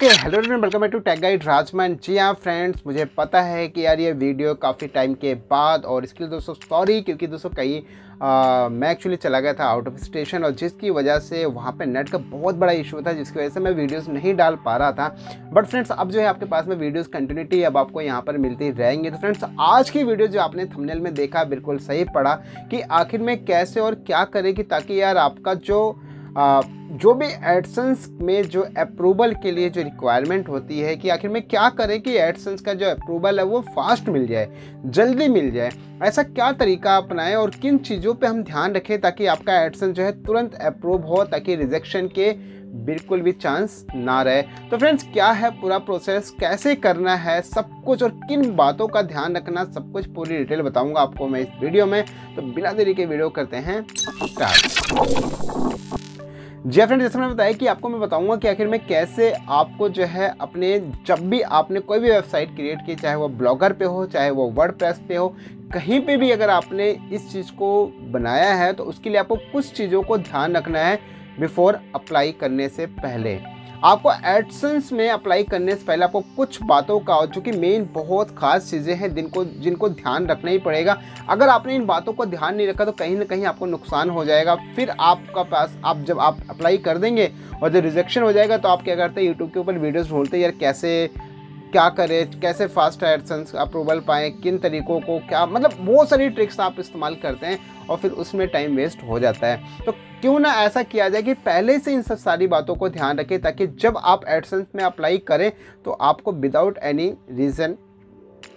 Hello everyone, welcome back to Tech Guide Rajman. जी हाँ friends, मुझे पता है कि यार ये वीडियो काफ़ी टाइम के बाद, और इसके लिए दोस्तों सॉरी, क्योंकि दोस्तों मैं एक्चुअली चला गया था आउट ऑफ स्टेशन, और जिसकी वजह से वहाँ पे नेट का बहुत बड़ा इशू था, जिसकी वजह से मैं वीडियोस नहीं डाल पा रहा था। बट फ्रेंड्स, अब जो है आपके पास में वीडियोस कंटिन्यूटी अब आपको यहाँ पर मिलती रहेंगी। तो फ्रेंड्स, आज की वीडियो जो आपने थंबनेल में देखा बिल्कुल सही पड़ा कि आखिर में कैसे और क्या करें ताकि यार आपका जो भी एडसेंस में जो अप्रूवल के लिए जो रिक्वायरमेंट होती है कि आखिर में क्या करें कि एडसेंस का जो अप्रूवल है वो फास्ट मिल जाए, जल्दी मिल जाए। ऐसा क्या तरीका अपनाएं और किन चीज़ों पे हम ध्यान रखें ताकि आपका एडसेंस जो है तुरंत अप्रूव हो, ताकि रिजेक्शन के बिल्कुल भी चांस ना रहे। तो फ्रेंड्स, क्या है पूरा प्रोसेस, कैसे करना है सब कुछ, और किन बातों का ध्यान रखना, सब कुछ पूरी डिटेल बताऊंगा आपको मैं इस वीडियो में। तो बिना देरी के वीडियो करते हैं स्टार्ट। जी फ्रेंड, जैसे मैंने बताया कि आपको मैं बताऊंगा कि आखिर में कैसे आपको जो है अपने, जब भी आपने कोई भी वेबसाइट क्रिएट की, चाहे वो ब्लॉगर पे हो, चाहे वो वर्डप्रेस पे हो, कहीं पे भी अगर आपने इस चीज़ को बनाया है तो उसके लिए आपको कुछ चीज़ों को ध्यान रखना है बिफोर अप्लाई करने से पहले। आपको एडसेंस में अप्लाई करने से पहले आपको कुछ बातों का, जो कि मेन बहुत खास चीज़ें हैं जिनको ध्यान रखना ही पड़ेगा। अगर आपने इन बातों को ध्यान नहीं रखा तो कहीं ना कहीं आपको नुकसान हो जाएगा। फिर आपका पास जब आप अप्लाई कर देंगे और जब रिजेक्शन हो जाएगा तो आप क्या करते हैं, यूट्यूब के ऊपर वीडियोस ढूंढते हैं यार कैसे क्या करें, कैसे फास्ट एडसेंस अप्रूवल पाएँ, किन तरीकों को क्या, मतलब बहुत सारी ट्रिक्स आप इस्तेमाल करते हैं और फिर उसमें टाइम वेस्ट हो जाता है। तो क्यों ना ऐसा किया जाए कि पहले से इन सब सारी बातों को ध्यान रखें, ताकि जब आप एडसेंस में अप्लाई करें तो आपको विदाउट एनी रीज़न,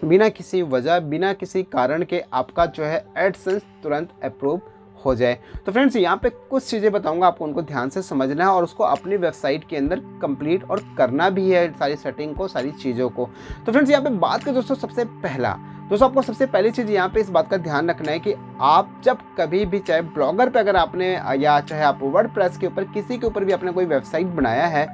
बिना किसी वजह, बिना किसी कारण के आपका जो है एडसेंस तुरंत अप्रूव हो जाए। तो फ्रेंड्स, यहाँ पे कुछ चीज़ें बताऊंगा, आपको उनको ध्यान से समझना है और उसको अपनी वेबसाइट के अंदर कंप्लीट और करना भी है, सारी सेटिंग को, सारी चीज़ों को। तो फ्रेंड्स, यहाँ पे बात करें दोस्तों, आपको सबसे पहली चीज़ यहाँ पे इस बात का ध्यान रखना है कि आप जब कभी भी, चाहे ब्लॉगर पे अगर आपने, या चाहे आप वर्डप्रेस के ऊपर, किसी के ऊपर भी आपने कोई वेबसाइट बनाया है,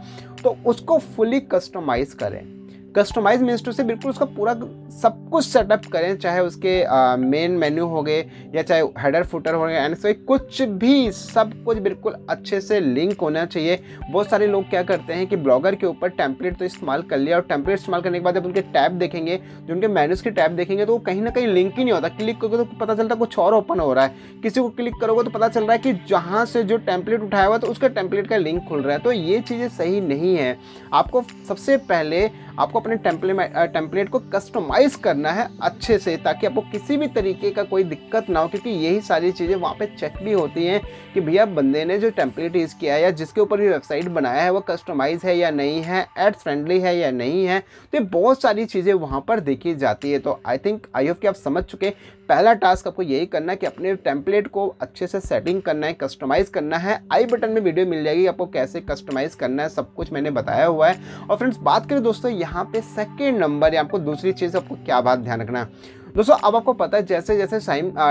तो उसको फुली कस्टमाइज़ करें। कस्टमाइज मीन्स टू से बिल्कुल उसका पूरा सब कुछ सेटअप करें, चाहे उसके मेन मेन्यू हो गए या चाहे हेडर फुटर हो गए, एंड से कुछ भी, सब कुछ बिल्कुल अच्छे से लिंक होना चाहिए। बहुत सारे लोग क्या करते हैं कि ब्लॉगर के ऊपर टेम्पलेट तो इस्तेमाल कर लिया, और टेम्पलेट इस्तेमाल करने के बाद जब उनके टैब देखेंगे, जो उनके मेन्यूज के टैब देखेंगे, तो वो कहीं ना कहीं लिंक ही नहीं होता। क्लिक करोगे तो पता चलता कुछ और ओपन हो रहा है, किसी को क्लिक करोगे तो पता चल रहा है कि जहाँ से जो टेम्पलेट उठाया हुआ तो उसका टेम्पलेट का लिंक खुल रहा है। तो ये चीज़ें सही नहीं है। आपको सबसे पहले आपको अपने टेम्पलेट को कस्टमाइज करना है अच्छे से, ताकि आपको किसी भी तरीके का कोई दिक्कत ना हो, क्योंकि यही सारी चीज़ें वहाँ पे चेक भी होती हैं कि भैया बंदे ने जो टेम्पलेट यूज़ किया है या जिसके ऊपर भी वेबसाइट बनाया है वो कस्टमाइज है या नहीं है, एड फ्रेंडली है या नहीं है। तो ये बहुत सारी चीज़ें वहाँ पर देखी जाती है। तो आई होप कि आप समझ चुके। पहला टास्क आपको यही करना है कि अपने टेम्पलेट को अच्छे से सेटिंग करना है, कस्टमाइज करना है। आई बटन में वीडियो मिल जाएगी आपको कैसे कस्टमाइज करना है, सब कुछ मैंने बताया हुआ है। और फ्रेंड्स, बात करें दोस्तों यहाँ पे सेकेंड नंबर, या आपको दूसरी चीज़ आपको क्या बात ध्यान रखना है दोस्तों। अब आपको पता है जैसे जैसे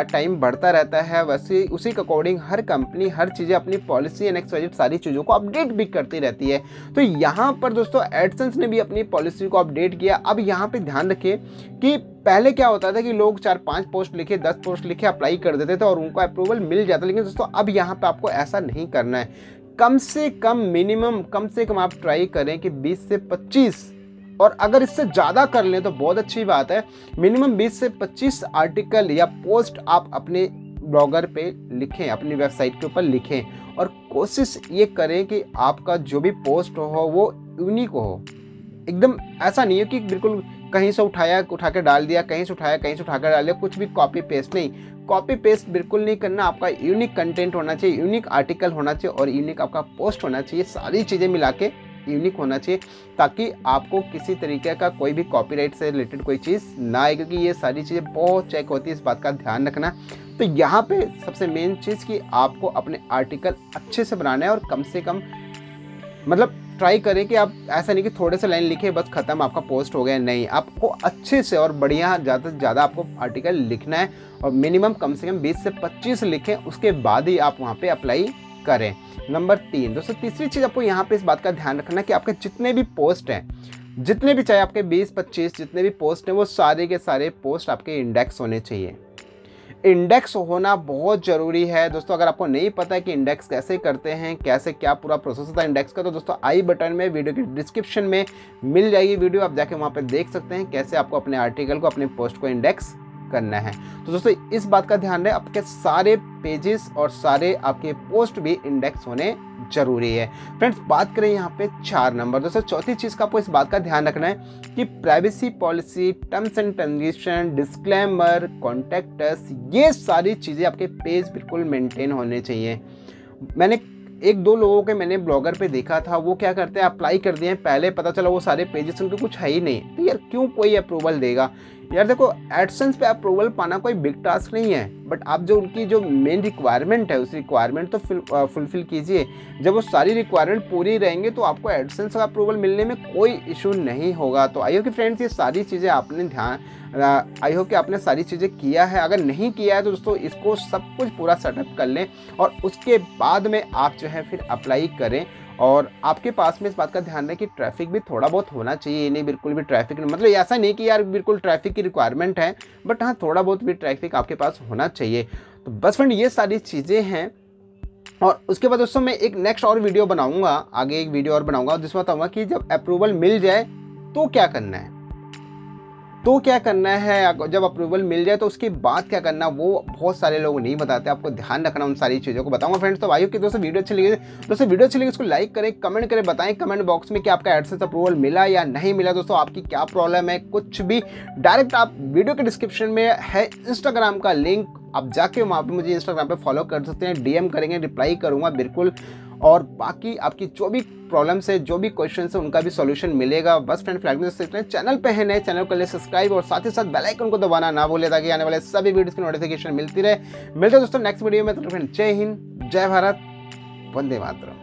टाइम बढ़ता रहता है, वैसे उसी के अकॉर्डिंग हर कंपनी हर चीज़ें अपनी पॉलिसी एंड एक्सवाइजेड सारी चीज़ों को अपडेट भी करती रहती है। तो यहाँ पर दोस्तों एडसेंस ने भी अपनी पॉलिसी को अपडेट किया। अब यहाँ पे ध्यान रखिए कि पहले क्या होता था कि लोग 4-5 पोस्ट लिखे, 10 पोस्ट लिखे, अप्लाई कर देते थे और उनको अप्रूवल मिल जाता। लेकिन दोस्तों अब यहाँ पे आपको ऐसा नहीं करना है। कम से कम आप ट्राई करें कि 20 से 25, और अगर इससे ज़्यादा कर लें तो बहुत अच्छी बात है। मिनिमम 20 से 25 आर्टिकल या पोस्ट आप अपने ब्लॉगर पे लिखें, अपनी वेबसाइट के ऊपर लिखें, और कोशिश ये करें कि आपका जो भी पोस्ट हो वो यूनिक हो। एकदम ऐसा नहीं है कि बिल्कुल कहीं से उठा के डाल दिया, कहीं से उठा कर डाल दिया, कुछ भी कॉपी पेस्ट नहीं। कॉपी पेस्ट बिल्कुल नहीं करना। आपका यूनिक कंटेंट होना चाहिए, यूनिक आर्टिकल होना चाहिए और यूनिक आपका पोस्ट होना चाहिए। सारी चीज़ें मिला के यूनिक होना चाहिए, ताकि आपको किसी तरीके का कोई भी कॉपीराइट से रिलेटेड कोई चीज़ ना आए, क्योंकि ये सारी चीज़ें बहुत चेक होती है, इस बात का ध्यान रखना। तो यहाँ पे सबसे मेन चीज़ कि आपको अपने आर्टिकल अच्छे से बनाना है, और कम से कम मतलब ट्राई करें कि आप ऐसा नहीं कि थोड़े से लाइन लिखे बस ख़त्म, आपका पोस्ट हो गया। नहीं, आपको अच्छे से और बढ़िया, ज़्यादा से ज़्यादा आपको आर्टिकल लिखना है, और मिनिमम कम से कम 20 से 25 लिखें, उसके बाद ही आप वहाँ पे अप्लाई करें। नंबर 3 दोस्तों, तीसरी चीज़ आपको यहाँ पे इस बात का ध्यान रखना कि आपके जितने भी पोस्ट हैं, जितने भी, चाहे आपके 20-25 जितने भी पोस्ट हैं, वो सारे के सारे पोस्ट आपके इंडेक्स होने चाहिए। इंडेक्स होना बहुत ज़रूरी है दोस्तों। अगर आपको नहीं पता है कि इंडेक्स कैसे करते हैं, कैसे क्या पूरा प्रोसेस होता है इंडेक्स का, तो दोस्तों आई बटन में वीडियो की डिस्क्रिप्शन में मिल जाएगी वीडियो, आप जाके वहाँ पे देख सकते हैं कैसे आपको अपने आर्टिकल को, अपने पोस्ट को इंडेक्स करना है। तो दोस्तों इस बात का ध्यान रहे, आपके सारे पेजेस और सारे आपके पोस्ट भी इंडेक्स होने जरूरी है। फ्रेंड्स बात करें यहाँ पे 4 नंबर, दोस्तों चौथी चीज़ का आपको इस बात का ध्यान रखना है कि privacy policy, terms and condition, disclaimer, contact, ये सारी चीज़ें आपके पेज बिल्कुल मेंटेन होने चाहिए। मैंने 1-2 लोगों के मैंने ब्लॉगर पे देखा था, वो क्या करते हैं, अप्लाई कर दिए पहले, पता चला वो सारे पेजेस उनके कुछ है ही नहीं। तो यार क्यों कोई अप्रूवल देगा यार? देखो एडसेंस पे अप्रूवल पाना कोई बिग टास्क नहीं है, बट आप जो उनकी जो मेन रिक्वायरमेंट है उस रिक्वायरमेंट तो फुलफिल कीजिए। जब वो सारी रिक्वायरमेंट पूरी रहेंगे तो आपको एडसेंस का अप्रूवल मिलने में कोई इशू नहीं होगा। तो आई होप कि फ्रेंड्स ये सारी चीज़ें आपने आई होप कि आपने सारी चीज़ें किया है। अगर नहीं किया है तो दोस्तों इसको सब कुछ पूरा सेटअप कर लें और उसके बाद में आप जो है फिर अप्लाई करें। और आपके पास में इस बात का ध्यान रखें कि ट्रैफिक भी थोड़ा बहुत होना चाहिए, ये नहीं बिल्कुल भी ट्रैफिक, मतलब ऐसा नहीं कि यार बिल्कुल ट्रैफिक की रिक्वायरमेंट है, बट हाँ थोड़ा बहुत भी ट्रैफिक आपके पास होना चाहिए। तो बस फ्रेंड ये सारी चीज़ें हैं। और उसके बाद दोस्तों मैं एक नेक्स्ट और वीडियो बनाऊंगा, आगे एक वीडियो और बनाऊंगा जिसमें बताऊंगा कि जब अप्रूवल मिल जाए तो क्या करना है, जब अप्रूवल मिल जाए तो उसके बाद क्या करना, वो बहुत सारे लोग नहीं बताते, आपको ध्यान रखना उन सारी चीज़ों को बताऊंगा फ्रेंड्स। तो भाई कि दोस्तों वीडियो अच्छी लगी, इसको लाइक करें, कमेंट करें, बताएं कमेंट बॉक्स में कि आपका एडसेंस अप्रूवल मिला या नहीं मिला। दोस्तों आपकी क्या प्रॉब्लम है, कुछ भी डायरेक्ट आप वीडियो के डिस्क्रिप्शन में है इंस्टाग्राम का लिंक, आप जाके वहाँ पे मुझे इंस्टाग्राम पे फॉलो कर सकते हैं, DM करेंगे, रिप्लाई करूँगा बिल्कुल। और बाकी आपकी जो भी प्रॉब्लम्स है, जो भी क्वेश्चन है, उनका भी सॉल्यूशन मिलेगा। बस फ्रेंड फ्लैग में चैनल पे है नए, चैनल को ले सब्सक्राइब और साथ ही साथ बेल आइकन को दबाना ना भूले ताकि आने वाले सभी वीडियोस की नोटिफिकेशन मिलती रहे। मिलते हैं दोस्तों नेक्स्ट वीडियो में। तो फ्रेंड जय हिंद, जय भारत, वंदे मातरम।